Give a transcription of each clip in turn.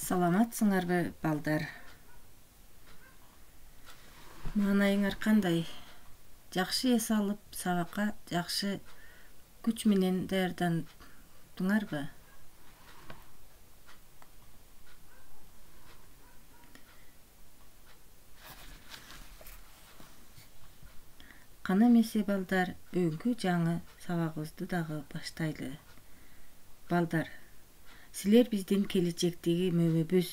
Саламатсыңарбы, балдар? Маанайыңар кандай? Жакшы эс алып, сабакка жакшы күч менен даярдандыңарбы? Кана эмесе, балдар, бүгүнкү жаңы сабагыбызды дагы баштайлы. Балдар, силер биздин келечектеги мөмөбүз.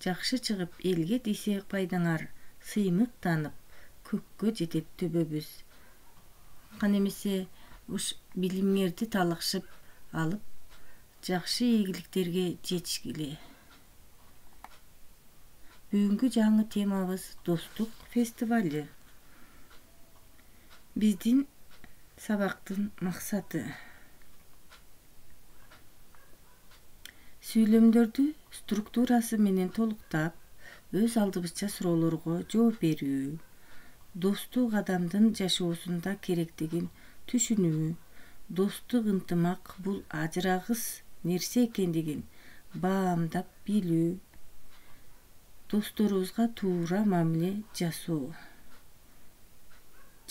Жакшы чыгып, элге десек пайдаңар сыймыктанып, көккө жетет төбөбүз. Кана эмесе, билимиңерди талакшып алып, жакшы ийгиликтерге жетишкиле. Бүгүнкү жаңы темабыз достук фестивали. Биздин сабактын максаты сүйлөмдөрдү структурасы менен толуктап, өз алдыбызча суроолорго жооп берүү, достук адамдын жашоосунда керектигин түшүнүү, достук ынтымак бул ажырагыс нерсе экендигин баамдап билүү, досторубузга туура мамиле жасоо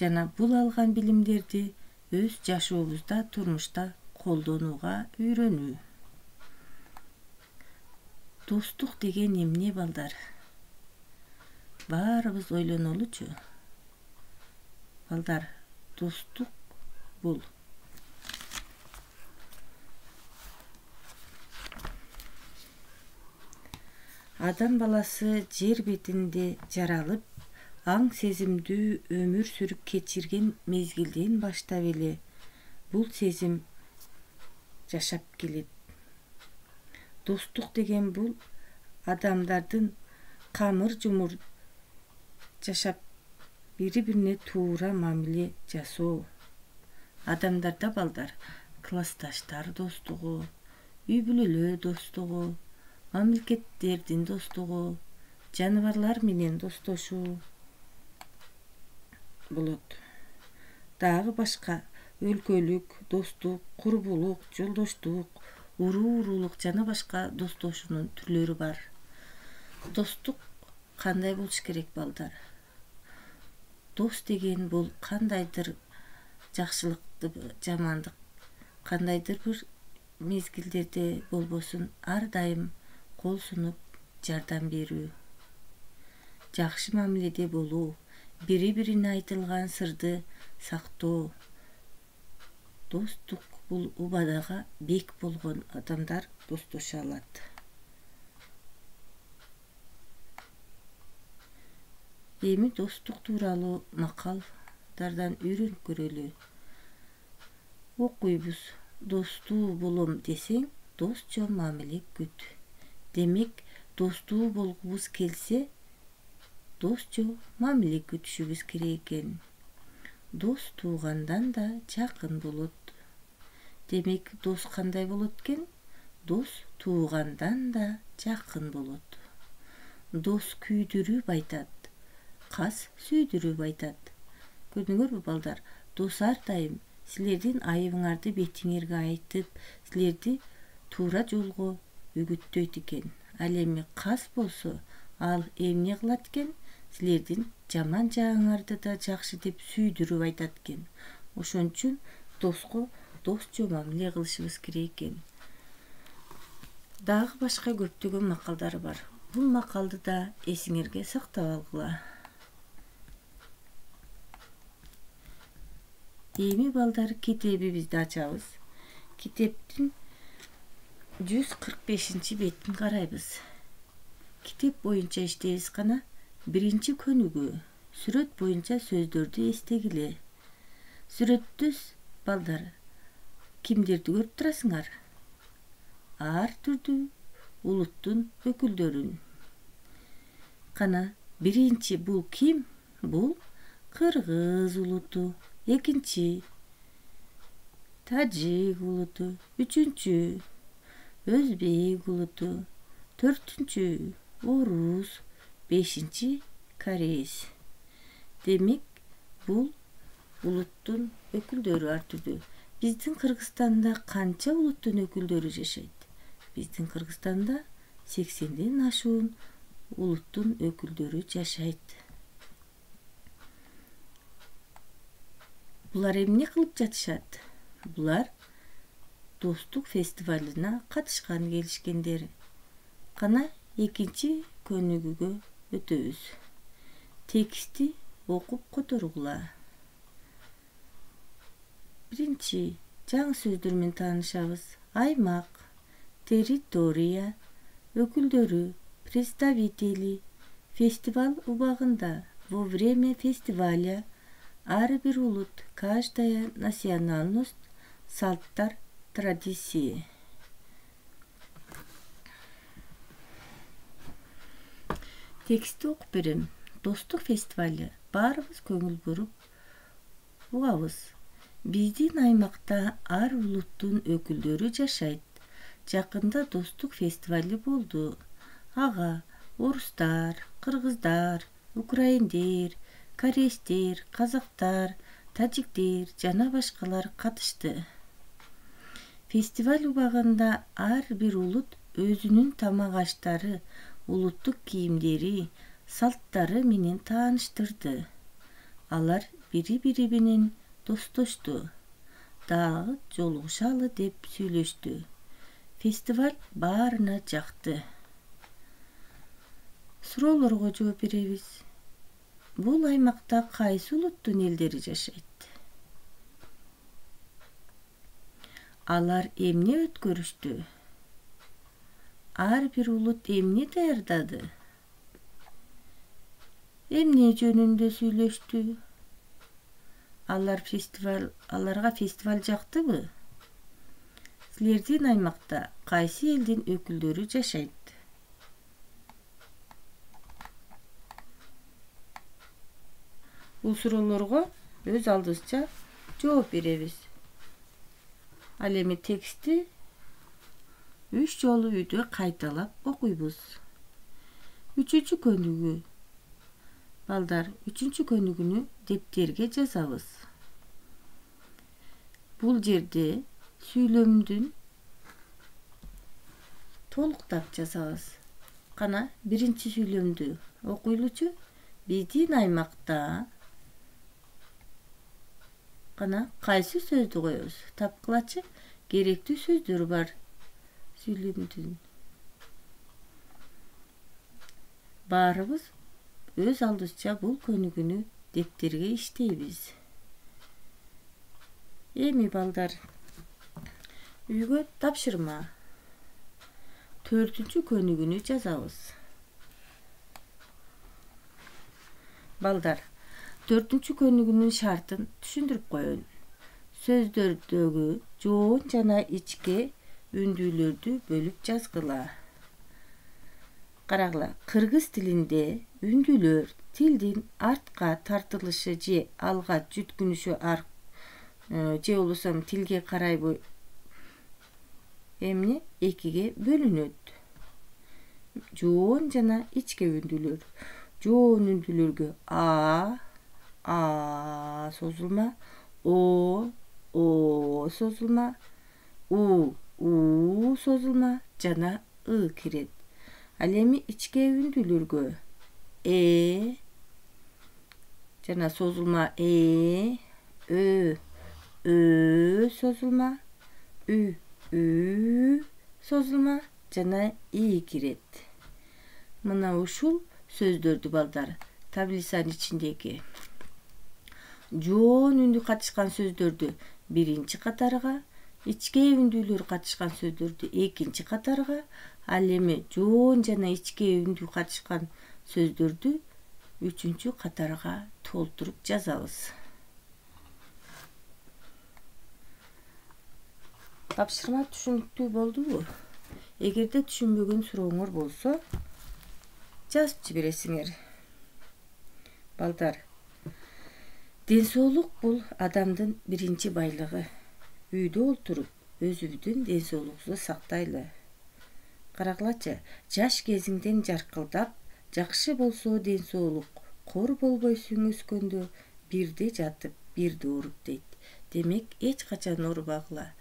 жана бул алган билимдерди өз жашообузда, турмушта колдонууга үйрөнүү. Достук деген эмне, балдар? Баарыбыз ойлонолучу. Балдар, достук бул адам баласы жер бетинде жаралып, аң сезимдүү өмүр сүрүп кечирген мезгилден баштап эле бул сезим жашап келет. Достук деген бул адамдардын камыр-жумур жашап бири-бирине туура мамиле жасоо. Адамдарда, балдар, классташтар достугу, үй-бүлөлөр достугу, мамлекеттердин достугу, жаныбарлар менен достошуу болот. Дагы башка өлкөлүк достук, курбулук, жолдоштук, уруу-уруулук жана башка достошуунун түрлөрү бар. Достук кандай болуш керек, балдар? Дос деген бул кандайдыр жакшылыкты, жамандык, кандайдыр бир мезгилдерде болбосун ар дайым кол сунуп жардам берүү, жакшы мамиледе болуу, бири-бирине айтылган сырды сактоо. Достук бул убадага бек болгон адамдар достошо алат. Эми достук тууралуу макалдардан үйрөнүп көрөлү. Окуйбуз: достуу болом десең, досчо мамиле күт. Демек, достуу болгубуз келсе, досчо мамиле күтүшүбүз керек экен. Дос туугандан да жакын болот. Демек, дос кандай болот экен? Дос туугандан да жакын болот. Дос күйдүрүп айтат, кас сүйдүрүп айтат. Көрдүңөрбү, балдар? Дос ар дайым силердин айыбыңарды бетиңерге айтып, силерди туура жолго үгүттөйт экен. Ал эми кас болсо, ал эмне кылат экен? Силердин жаман жагыңарды да жакшы деп сүйдүрүп айтат экен. Ошон үчүн доско досчо мамиле кылышыбыз керек экен. Дагы башка көптөгөн макалдар бар. Бул макалды да эсиңерге сактап алгыла. Эми, балдар, китебибизди ачабыз. Китептин 145 бетин карайбыз. Китеп боюнча иштейбиз кана. Биринчи көнүгүү. Сүрөт боюнча сөздөрдү эстегиле. Сүрөттө, балдар, кимдерди көрүп турасыңар? Ар түрдүү улуттун өкүлдөрүн. Кана, биринчи бул ким? Бул кыргыз улуту. Экинчи тажик улуту. Үчүнчү өзбек улуту. Төртүнчү орус. Бешинчи кореец. Демек, бул улуттун өкүлдөрү ар түрдүү. Биздин Кыргызстанда канча улуттун өкүлдөрү жашайт? Биздин Кыргызстанда 80'den aşuun uluttun öküldörü жашайт. Bular emне кылып жатышат? Bular достук фестивалына катышкан келишкендер. Кана экинчи көнүгүүгө өтөбүз. Тексти окуп которгула. Биринчи жаңы сөздөр менен таанышабыз. Аймак, территория, өкүлдөрү, представители, фестиваль убагында, во время фестиваля, ар бир улут, каждая национальность, салттар, традиции. Текстти окуп берем. Достук фестивали баарыбыз көңүл буруп угабыз. Биздин аймакта ар улуттун өкүлдөрү жашайт. Жакында достук фестивали болду. Ага орустар, кыргыздар, украиндер, корейстер, казактар, тажиктер жана башкалар катышты. Фестиваль убагында ар бир улут өзүнүн тамак аштары, улуттук кийимдери, салттары менен тааныштырды. Алар бири-бири менен достошту. Дагы жолугушалы деп сүйлөштү. Фестиваль баарына жакты. Суроолорго жооп беребиз. Бул аймакта кайсы улуттун элдери жашайт? Алар эмне өткөрүштү? Ар бир улут эмне даярдады? Эмне жөнүндө сүйлөштү? Аларга фестиваль жактыбы? Силердин аймакта кайсы элдин өкүлдөрү жашайт? Бул суроолорго өз алдыбызча жооп беребиз. Ал эми текстти 3 жолу үйдө кайталап окуйбуз. 3-чү көнүгүү. Балдар, 3-чү көнүгүүнү дептерге жазабыз. Бул жерде сүйлөмдүн толуктап жазабыз. Кана биринчи сүйлөмдү окуйлучу. Биздин аймакта кана кайсы сөздү коебуз? Тапкылачы керектүү сөздөр бар сүйлөмдүн. Баарыбыз өз алдыбызча бул көнүгүүнү дептерге иштейбиз. Эми балдар, үйгө тапшырма. 4-чү көнүгүүнү жазабыз. Балдар, 4-чү көнүгүүнүн шартын түшүндүрүп коеюн. Сөздөрдөгү жоон жана ичке үндүүлөрдү бөлүп жазгыла. Карагыла, кыргыз тилинде үндүүлөр тилдин артка тартылышы же алга жүткүнүшү же болбосо тилге карай эмне экиге бөлүнөт. Жоон жана ичке үндүүлөр. Жоон үндүүлөргө а созулма, о созулма, у созулма жана кирет. Ал эми ичке үндүүлөргө жана созулма ö созулма, ü созулма жана кирет. Мына ушул сөздөрдү балдар таблицанын ичиндеги жоон үндү катышкан сөздөрдү биринчи катарга, ичке үндүүлөр катышкан сөздөрдү экинчи катарга, ал эми жоон жана ичке үндүү катышкан сөздөрдү 3-чү катарга толтуруп жазабыз. Тапшырма түшүнүктүү болдубу? Эгерде түшүнбөгөн сурооңор болсо, жазып жибересиңер. Балдар, ден соолук бул адамдын биринчи байлыгы. Үйдө олтуруп өзүбүздүн ден соолугубузду сактайлы. Карагылачы, жаш кезиңден жаркылдап, жакшы болсо ден соолук, кор болбойсуң өскөндө, бирде жатып, бирде ооруп дейт. Демек, эч качан оорубагыла.